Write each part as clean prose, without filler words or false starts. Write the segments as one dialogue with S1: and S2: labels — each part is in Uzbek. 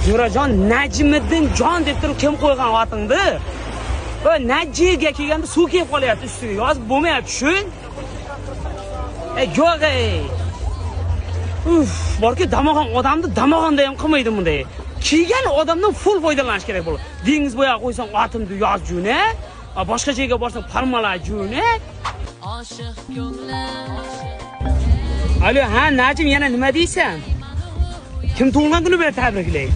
S1: Jo'rajon Najmiddin jon deb turib kim qo'ygan otingni? Va Najiga kelganda suv kelib qolyapti ustiga. Yozib bo'lmayapti, tushun. Yo'q ey. Borki damog'an odamni damog'anda ham qilmaydi bunday. Kiygan odamdan full foydalanish kerak bo'ladi. Dengiz bo'ya qo'ysang otimni yoz juni, boshqa joyga borsang parmalar juni. Oshiq ko'nglim. Alo, ha, Najim yana nima deysan? Kim tug'ilgan kuni bilan tabriklaydi?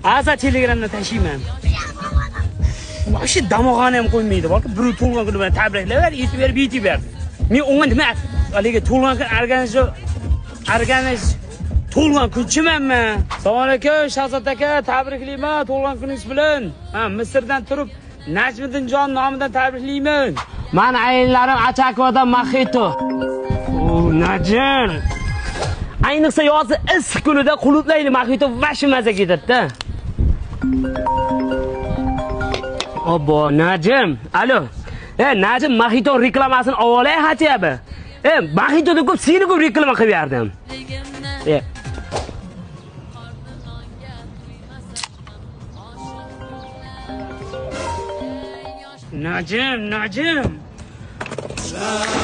S1: Aza Telegramda tashiyman. Shu damog'ani ham qo'ymaydi. Balki bir tug'ilgan kuni bilan tabriklayver, yetib berib, yetib ber. Men unga nima? Haligi tug'ilgan kun organiz tug'ilgan kunchimanmi? Assalomu alaykum, Shahzod aka, tabriklayman tug'ilgan kuningiz bilan. Ha, Misrdan turib Najmiddinjon nomidan tabriklayman. Men ayinlarim Achakvadan Maxito. Najim. Ayniqsa yozi issiq kunida quluplayli Maxito vashi maza ketadi-da. Obbo, Najim. Alo. Najim Maxito reklamasini olay hatyapti. Maxitoda ko'p seni ko'p reklama qilib berdim.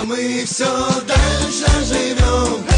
S2: Мы все дальше живем.